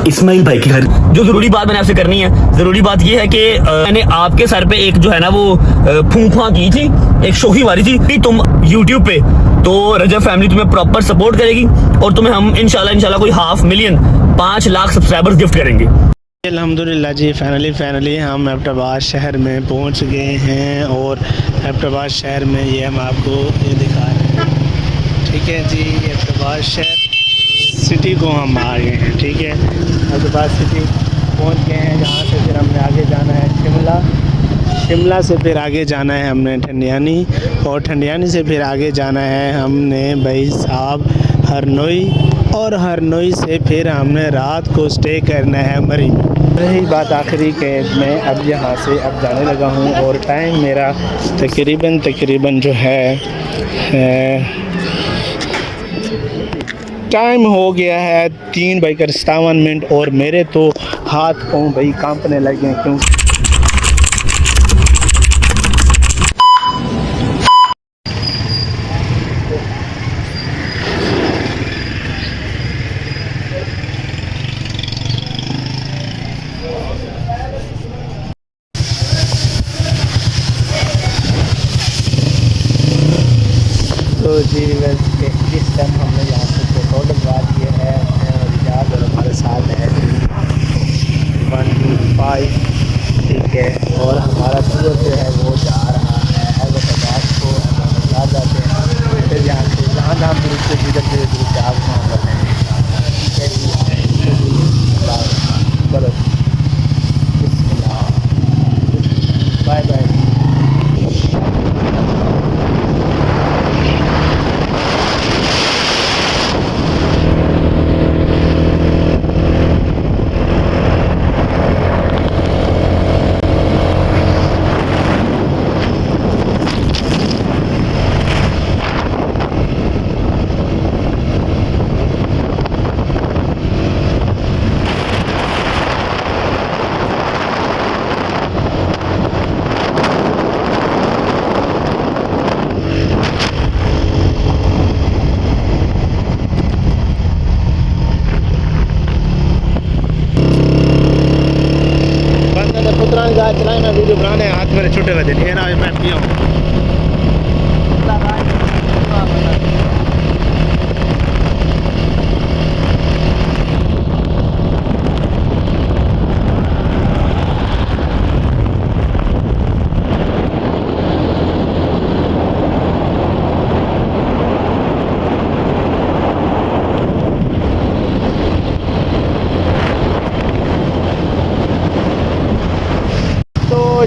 इस्माइल भाई के घर। जो जरूरी बात मैंने आपसे करनी है, जरूरी बात ये है कि मैंने आपके सर पे एक जो है ना वो फूंफा की थी, एक शोखी मारी थी कि तुम यूट्यूब पे, तो रजब फैमिली तुम्हें प्रॉपर सपोर्ट करेगी और तुम्हें हम इंशाल्लाह कोई 500,000 5 लाख सब्सक्राइबर्स गिफ्ट करेंगे। अल्हम्दुलिल्लाह जी, फाइनली हम एबटाबाद शहर में पहुंच गए हैं और एबटाबाद शहर में ये हम आपको ये दिखा रहे हैं। ठीक है जी, एबटाबाद शहर सिटी को हम आ गए हैं। ठीक है, एबटाबाद सिटी पहुंच गए हैं, जहाँ से फिर हमने आगे जाना है शिमला से फिर आगे जाना है हमने ठंडियानी, और ठंडियानी से फिर आगे जाना है हमने भाई साहब हरनोई, और हरनोई से फिर हमने रात को स्टे करना है मरी। रही बात आखिरी के, मैं अब यहाँ से अब जाने लगा हूँ और टाइम मेरा तकरीबन जो है टाइम हो गया है 3:57 और मेरे तो हाथ पाँव भाई कांपने लगे हैं क्यों। तो जी इस टाइम हमने यहाँ से पेट्रोल डलवा दिया है और इजाज़ और हमारे साथ है 125। ठीक है, और हमारा टूर जो है वो जा रहा है हैदराबाद को, जा जाते हैं फिर यहाँ से जहाँ जहाँ दूर से जिधर से आप वहाँ करते हैं। ठीक है जी, चलो बाय बाय। चलाए मैं वीडियो बनाने, हाथ मेरे छोटे बजे ये ना मैं पिया हूँ।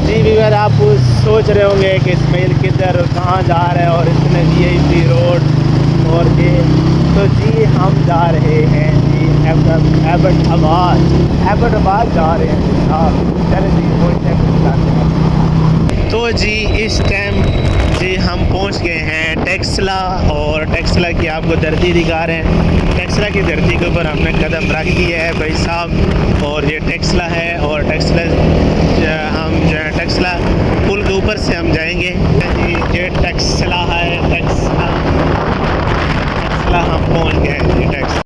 जी व्यूअर, आप सोच रहे होंगे कि इस्माइल किधर कहाँ जा रहे हैं और इसने वीआईपी रोड और ये, तो जी हम जा रहे हैं जी एबटाबाद जा रहे हैं चले जी तो जी इस टाइम जी हम पहुंच गए हैं टेक्सला, और टेक्सला की आपको धरती दिखा रहे हैं। टेक्सला की धरती के ऊपर हमने कदम रख दिया है भाई साहब, और ये टेक्सला है, और टेक्सला हम जो है टेक्सला पुल के ऊपर से हम जाएंगे जी। ये टेक्सला है, टेक्सला हम पहुंच गए हैं जी टेक्सला।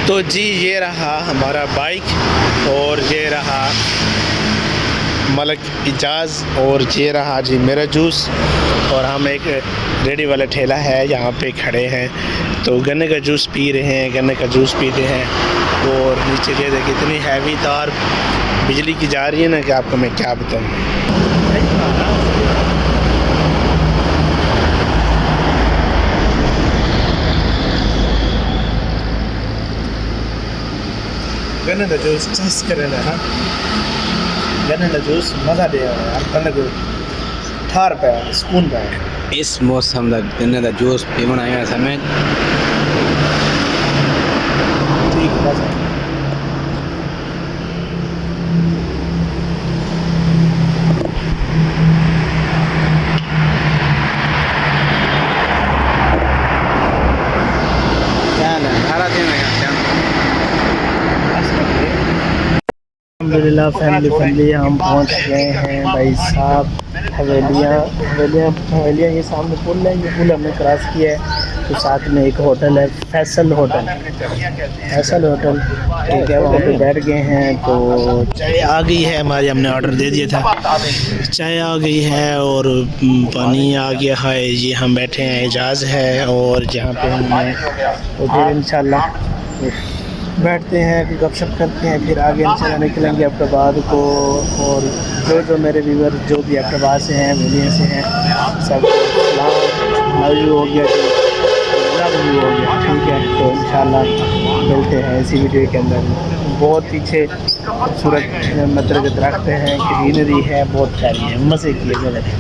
तो जी ये रहा हमारा बाइक, और ये रहा मलक इजाज़, और ये रहा जी मेरा जूस, और हम एक रेडी वाला ठेला है यहाँ पे खड़े हैं, तो गन्ने का जूस पी रहे हैं, गन्ने का जूस पीते हैं। और नीचे ये देखिए इतनी हैवी तार बिजली की जा रही है ना कि आपको मैं क्या बताऊँ। गन्ने का जूस चस करे ना, गन्ने का जूस मज़ा दे यार, गन्ने को ठार पे सुकून पे इस मौसम का गन्ने का जूस पीवना है समय ठीक है बस। क्या है 18 दिन में अल्हम्दुलिल्लाह फैमिली हम पहुंच गए हैं भाई साहब। हवेलियाँ ये सामने पुल है, ये पुल हमने क्रॉस किया है। तो साथ में एक होटल है फैसल होटल, ठीक है, वहाँ पे बैठ गए हैं। तो चाय आ गई है हमारी, हमने ऑर्डर दे दिया था, चाय आ गई है और पानी आ गया है। ये हम बैठे हैं, एजाज़ है और जहाँ पे हमने तो फिर इंशाल्लाह बैठते हैं, गपशप करते हैं, फिर आगे इंशाल्लाह निकलेंगे एबटाबाद को। और जो मेरे व्यूअर जो भी एबटाबाद से हैं, हवेलियाँ से हैं, सब लव यू हो गया, लव यू हो गया, ठीक है। तो इंशाल्लाह मिलते हैं इसी वीडियो के अंदर। बहुत पीछे खूबसूरत मटर के दरख्त हैं, ग्रीनरी है, बहुत प्यारी है, मज़े की जगह है।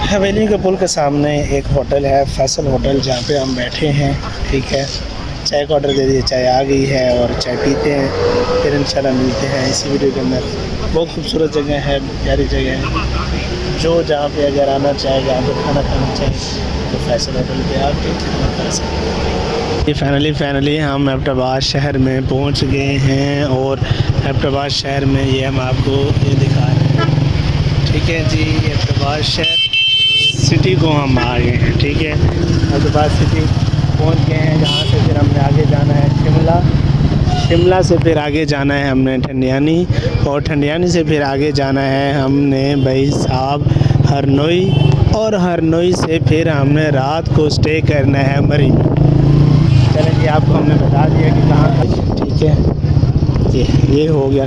हवेली के पुल के सामने एक होटल है फैसल होटल, जहाँ पे हम बैठे हैं, ठीक है। चाय का ऑर्डर दे दिए, चाय आ गई है और चाय पीते हैं, फिर इंशाल्लाह मिलते हैं इसी वीडियो के अंदर। बहुत खूबसूरत जगह है, प्यारी जगह है। जो जहाँ पे अगर आना चाहे, जहाँ पे खाना खाना चाहे, तो फैसल होटल पे आके खाना खा सकते हैं। ये फाइनली हम एबटाबाद शहर में पहुँच गए हैं और एबटाबाद शहर में ये हम आपको ये दिखा रहे हैं, ठीक है जी। एबटाबाद शहर सिटी को हम आ गए हैं, ठीक है। एबटाबाद सिटी पहुंच गए हैं, जहाँ से फिर हमने आगे जाना है शिमला से फिर आगे जाना है हमने ठंडियानी, और ठंडियानी से फिर आगे जाना है हमने भाई साहब हरनोई, और हरनोई से फिर हमने रात को स्टे करना है मरी में। चलें जी, आपको हमने बता दिया कि कहाँ, ठीक है। ये हो गया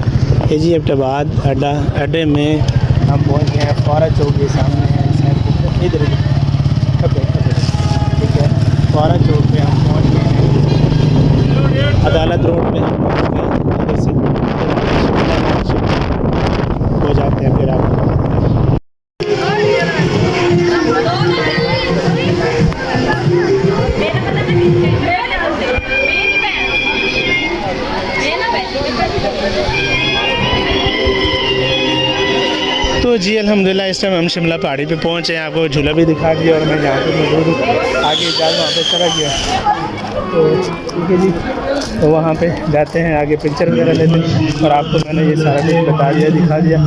ये जी एबटाबाद अड्डे में हम पहुँच गए हैं। फौरा चौक के सामने है, इधर ठीक है। फौरा चौक पे हम पहुँच गए हैं, अदालत रोड पे इधर से हो जाते हैं फिर आप। तो जी अल्हम्दुलिल्लाह इस टाइम हम शिमला पहाड़ी पे पहुँचे हैं, आपको झूला भी दिखा दिया और मैं जहाँ पे मौजूद हूँ आगे जाकर वहाँ पे चला गया। तो ठीक है जी, तो वहाँ पे जाते हैं, आगे पिक्चर वगैरह लेते हैं, और आपको मैंने ये सारा कुछ बता दिया, दिखा दिया।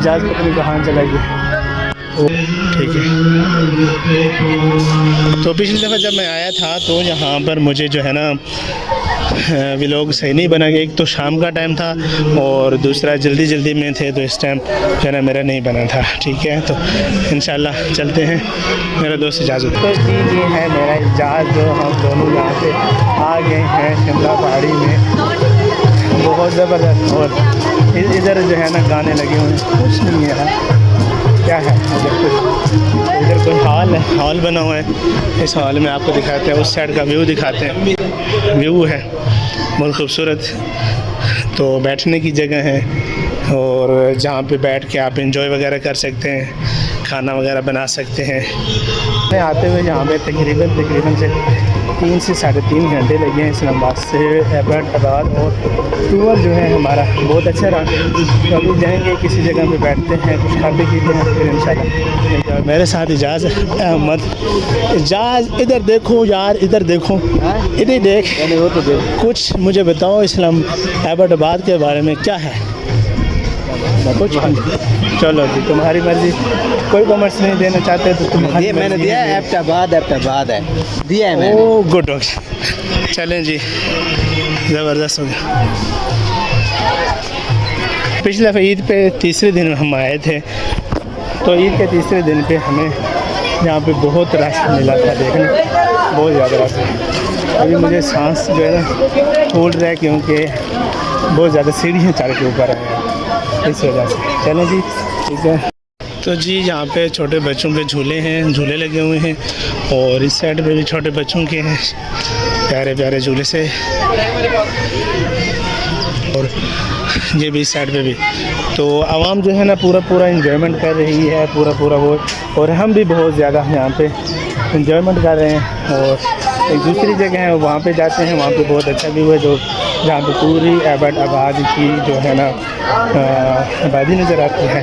जहाज़ पता नहीं कहाँ चला गया, ठीक है। तो पिछली दफ़ा जब मैं आया था तो यहाँ पर मुझे जो है ना व्लॉग सही नहीं बना, एक तो शाम का टाइम था और दूसरा जल्दी में थे, तो इस टाइम जो है ना मेरा नहीं बना था, ठीक है। तो इंशाल्लाह चलते हैं, मेरा दोस्त इजाज़त। तो जी ये है मेरा इजाज़, जो हम दोनों यहाँ पे आ गए हैं शिमला पहाड़ी में, बहुत ज़बरदस्त। और इधर जो है ना गाने लगे हुए हैं, कुछ नहीं है, क्या है इधर कोई हॉल बना हुआ है, इस हॉल में आपको दिखाते हैं, उस साइड का व्यू दिखाते हैं। व्यू है बहुत खूबसूरत, तो बैठने की जगह है और जहाँ पे बैठ के आप एंजॉय वगैरह कर सकते हैं, खाना वगैरह बना सकते हैं। मैं आते हुए यहाँ पे तकरीबन से 3 से 3.5 घंटे लगे हैं इस्लामाबाद से एबटाबाद, और टूर जो है हमारा बहुत अच्छा रहा। तो अभी जाएंगे किसी जगह पे बैठते हैं, कुछ खाते पीते हैं, फिर इंशाल्लाह। मेरे साथ इजाज़ अहमद। इजाज़ इधर देखो यार, इधर देखो, इधर देख, वो तो देख, कुछ मुझे बताओ इस्लाम एबटाबाद के बारे में क्या है कुछ। चलो जी तुम्हारी मर्जी, कोई कॉमर्स नहीं देना चाहते तो तुम ये मैंने दिया है, एबटाबाद है दिया है मैंने। ओ गुड डॉग्स, चलें जी, ज़बरदस्त हो गया। पिछले दफ़ा ईद पे तीसरे दिन हम आए थे, तो ईद के तीसरे दिन पे हमें यहाँ पे बहुत रश मिला था, देखने बहुत ज़्यादा रश है। अभी मुझे सांस जो है ना फूल रहा है, क्योंकि बहुत ज़्यादा सीढ़ियाँ चढ़ के ऊपर आए हैं, इस वजह से। चलें जी, ठीक है। तो जी यहाँ पे छोटे बच्चों के झूले हैं, झूले लगे हुए हैं, और इस साइड पे भी छोटे बच्चों के हैं, प्यारे प्यारे झूले से, और ये भी इस साइड पे भी। तो आवाम जो है ना पूरा इंजॉयमेंट कर रही है, पूरा वो, और हम भी बहुत ज़्यादा यहाँ पे इंजॉयमेंट कर रहे हैं। और एक दूसरी जगह है वहाँ पे जाते हैं, वहाँ पे बहुत अच्छा व्यू है जो जहाँ पे पूरी एबट आबाद की जो है ना आबादी नज़र आती है।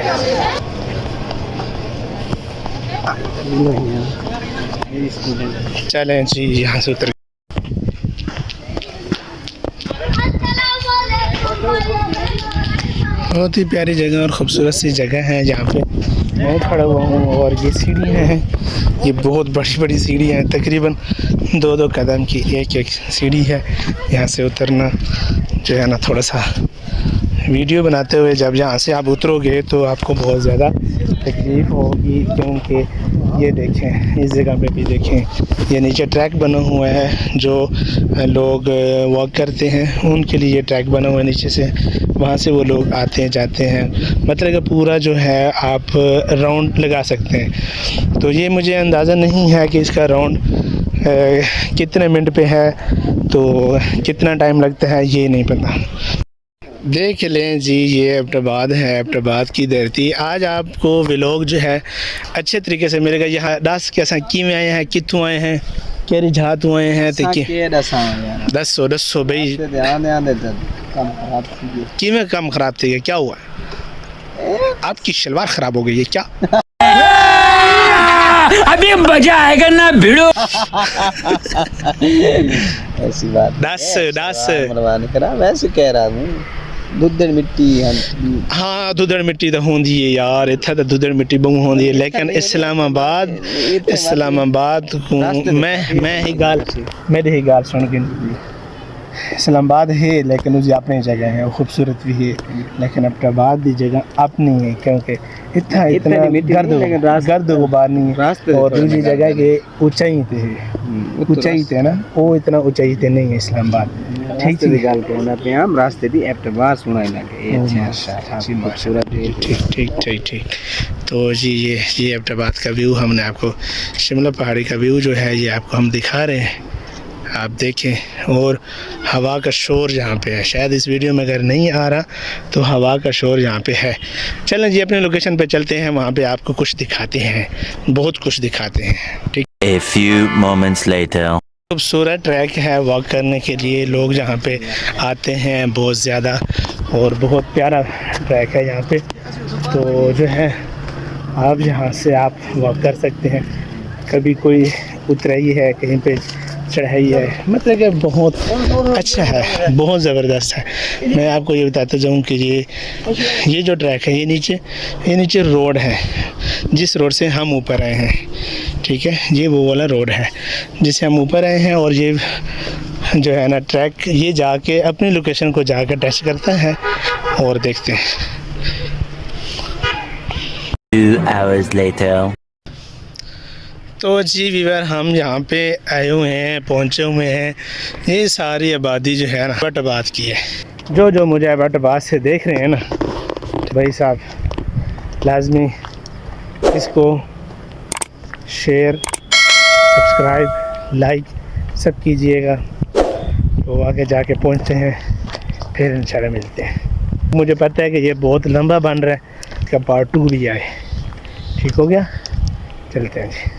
चलें जी यहाँ से उतर बहुत ही प्यारी जगह और ख़ूबसूरत सी जगह है जहाँ पे मैं खड़ा हुआ हूँ। और ये सीढ़ियाँ हैं, ये बहुत बड़ी बड़ी सीढ़ियाँ हैं, तकरीबन 2-2 कदम की एक सीढ़ी है। यहाँ से उतरना जो है ना थोड़ा सा वीडियो बनाते हुए जब यहाँ से आप उतरोगे तो आपको बहुत ज़्यादा तकलीफ़ होगी, क्योंकि ये देखें इस जगह पे भी देखें ये नीचे ट्रैक बना हुआ है जो लोग वॉक करते हैं उनके लिए ये ट्रैक बना हुआ है नीचे से, वहाँ से वो लोग आते हैं जाते हैं, मतलब कि पूरा जो है आप राउंड लगा सकते हैं। तो ये मुझे अंदाज़ा नहीं है कि इसका राउंड कितने मिनट पे है, तो कितना टाइम लगता है ये नहीं पता। देख लें जी ये एबटाबाद है, एबटाबाद की धरती। आज आपको व्लॉग जो है अच्छे तरीके से मिलेगा। यहाँ दस कैसा किमें आए हैं, कितों आए हैं, केरी झात आए हैं, तो दसो भाई किमें कम ख़राब थी, क्या हुआ आपकी शलवार ख़राब हो गई है क्या? अभी मजा आएगा ना भिड़ो। ऐसी बात दस करा वैसे कह रहा हूँ दुधड़ मिट्टी हाँ दुधड़ मिट्टी तो होंदी है यार, इतना तो दुधड़ मिट्टी बहु होंदी है, लेकिन इस्लामाबाद को मैं ही गाल मेरी ही गाल सुन के इस्लामाबाद है लेकिन उसकी अपनी जगह है, खूबसूरत भी है, लेकिन एबटाबाद की जगह अपनी है क्योंकि इतना गर्द गुबार नहीं है। और दूसरी जगह के ऊंचाई थे ना, वो इतना ऊंचाई थे नहीं है इस्लामाबाद। ठीक है गल कहना पे हम रास्ते दी एबटाबाद सुनाई लगे अच्छा खूबसूरत ठीक। तो जी ये एबटाबाद का व्यू हमने आपको शिमला पहाड़ी का व्यू जो है ये आपको हम दिखा रहे हैं, आप देखें। और हवा का शोर जहाँ पे है, शायद इस वीडियो में अगर नहीं आ रहा तो हवा का शोर यहाँ पे है। चलें जी अपने लोकेशन पे चलते हैं, वहाँ पे आपको कुछ दिखाते हैं, बहुत कुछ दिखाते हैं। ठीक। A few moments later. खूबसूरत ट्रैक है वॉक करने के लिए, लोग जहाँ पे आते हैं बहुत ज़्यादा, और बहुत प्यारा ट्रैक है यहाँ पे। तो जो है आप यहाँ से आप वॉक कर सकते हैं, कभी कोई उतराई है कहीं पे चढ़ाई है, मतलब कि बहुत अच्छा है, बहुत ज़बरदस्त है। मैं आपको ये बताता जाऊँ कि ये जो ट्रैक है ये नीचे रोड है, जिस रोड से हम ऊपर आए हैं, ठीक है, ये वो वाला रोड है जिससे हम ऊपर आए हैं। और ये जो है ना ट्रैक ये जाके अपनी लोकेशन को जाकर टेस्ट करता है और देखते हैं। 2 hours later. तो जी वीवर हम यहाँ पे आए हुए हैं, पहुँचे हुए हैं, ये सारी आबादी जो है ना एबटाबाद की है। जो मुझे एबटाबाद से देख रहे हैं ना तो भाई साहब लाजमी इसको शेयर सब्सक्राइब लाइक सब कीजिएगा, तो आगे जाके पहुँचते हैं, फिर इंशाल्लाह मिलते हैं। मुझे पता है कि ये बहुत लंबा बन रहा है, इसका पार्ट 2 भी आए। ठीक हो गया, चलते हैं जी।